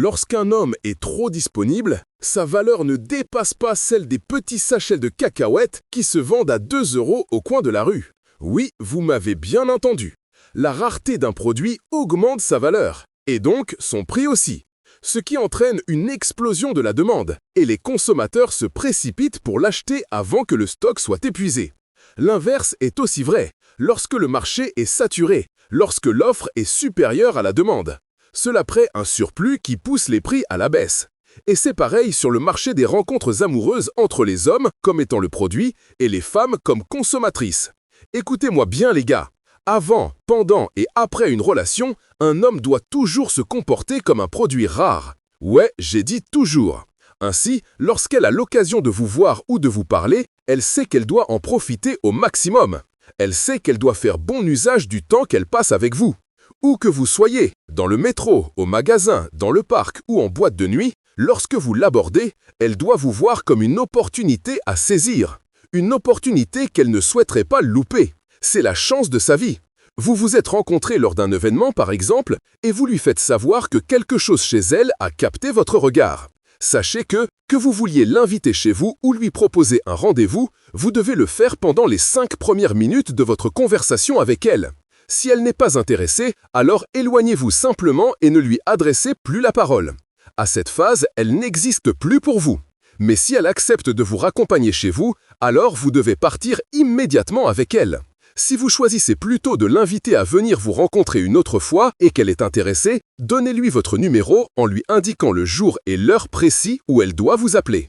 Lorsqu'un homme est trop disponible, sa valeur ne dépasse pas celle des petits sachets de cacahuètes qui se vendent à 2 € au coin de la rue. Oui, vous m'avez bien entendu. La rareté d'un produit augmente sa valeur, et donc son prix aussi. Ce qui entraîne une explosion de la demande, et les consommateurs se précipitent pour l'acheter avant que le stock soit épuisé. L'inverse est aussi vrai, lorsque le marché est saturé, lorsque l'offre est supérieure à la demande. Cela crée un surplus qui pousse les prix à la baisse. Et c'est pareil sur le marché des rencontres amoureuses entre les hommes comme étant le produit et les femmes comme consommatrices. Écoutez-moi bien les gars, avant, pendant et après une relation, un homme doit toujours se comporter comme un produit rare. Ouais, j'ai dit toujours. Ainsi, lorsqu'elle a l'occasion de vous voir ou de vous parler, elle sait qu'elle doit en profiter au maximum. Elle sait qu'elle doit faire bon usage du temps qu'elle passe avec vous. Où que vous soyez, dans le métro, au magasin, dans le parc ou en boîte de nuit, lorsque vous l'abordez, elle doit vous voir comme une opportunité à saisir. Une opportunité qu'elle ne souhaiterait pas louper. C'est la chance de sa vie. Vous vous êtes rencontrés lors d'un événement par exemple, et vous lui faites savoir que quelque chose chez elle a capté votre regard. Sachez que vous vouliez l'inviter chez vous ou lui proposer un rendez-vous, vous devez le faire pendant les 5 premières minutes de votre conversation avec elle. Si elle n'est pas intéressée, alors éloignez-vous simplement et ne lui adressez plus la parole. À cette phase, elle n'existe plus pour vous. Mais si elle accepte de vous raccompagner chez vous, alors vous devez partir immédiatement avec elle. Si vous choisissez plutôt de l'inviter à venir vous rencontrer une autre fois et qu'elle est intéressée, donnez-lui votre numéro en lui indiquant le jour et l'heure précis où elle doit vous appeler.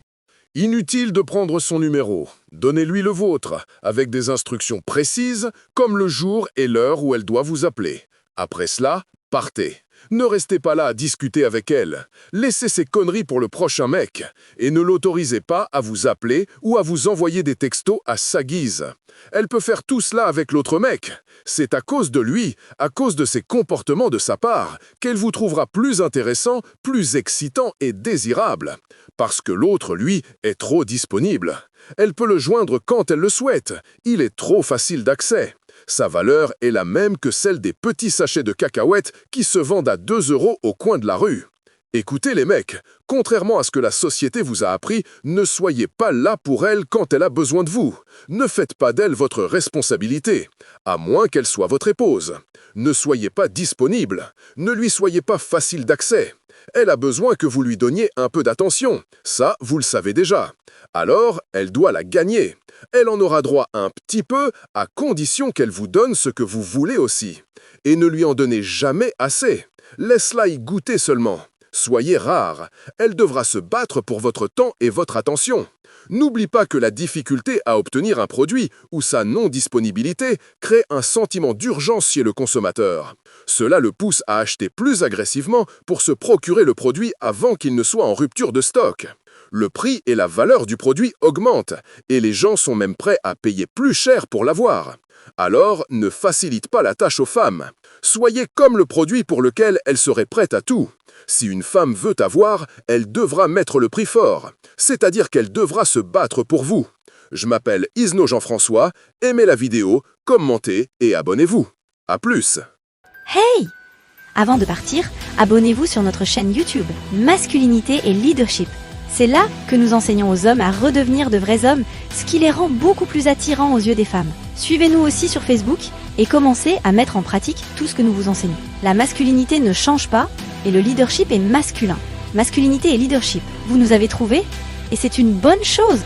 Inutile de prendre son numéro. Donnez-lui le vôtre, avec des instructions précises, comme le jour et l'heure où elle doit vous appeler. Après cela, partez. Ne restez pas là à discuter avec elle. Laissez ces conneries pour le prochain mec. Et ne l'autorisez pas à vous appeler ou à vous envoyer des textos à sa guise. Elle peut faire tout cela avec l'autre mec. C'est à cause de lui, à cause de ses comportements de sa part, qu'elle vous trouvera plus intéressant, plus excitant et désirable. Parce que l'autre, lui, est trop disponible. Elle peut le joindre quand elle le souhaite. Il est trop facile d'accès. Sa valeur est la même que celle des petits sachets de cacahuètes qui se vendent à 2 € au coin de la rue. Écoutez les mecs, contrairement à ce que la société vous a appris, ne soyez pas là pour elle quand elle a besoin de vous. Ne faites pas d'elle votre responsabilité, à moins qu'elle soit votre épouse. Ne soyez pas disponible, ne lui soyez pas facile d'accès. Elle a besoin que vous lui donniez un peu d'attention, ça vous le savez déjà. Alors, elle doit la gagner. Elle en aura droit un petit peu, à condition qu'elle vous donne ce que vous voulez aussi. Et ne lui en donnez jamais assez. Laisse-la y goûter seulement. Soyez rare. Elle devra se battre pour votre temps et votre attention. N'oublie pas que la difficulté à obtenir un produit ou sa non-disponibilité crée un sentiment d'urgence chez le consommateur. Cela le pousse à acheter plus agressivement pour se procurer le produit avant qu'il ne soit en rupture de stock. Le prix et la valeur du produit augmentent, et les gens sont même prêts à payer plus cher pour l'avoir. Alors, ne facilite pas la tâche aux femmes. Soyez comme le produit pour lequel elle serait prête à tout. Si une femme veut avoir, elle devra mettre le prix fort, c'est-à-dire qu'elle devra se battre pour vous. Je m'appelle Isno Jean-François, aimez la vidéo, commentez et abonnez-vous. À plus. Hey! Avant de partir, abonnez-vous sur notre chaîne YouTube Masculinité et Leadership. C'est là que nous enseignons aux hommes à redevenir de vrais hommes, ce qui les rend beaucoup plus attirants aux yeux des femmes. Suivez-nous aussi sur Facebook et commencez à mettre en pratique tout ce que nous vous enseignons. La masculinité ne change pas et le leadership est masculin. Masculinité et leadership, vous nous avez trouvés et c'est une bonne chose.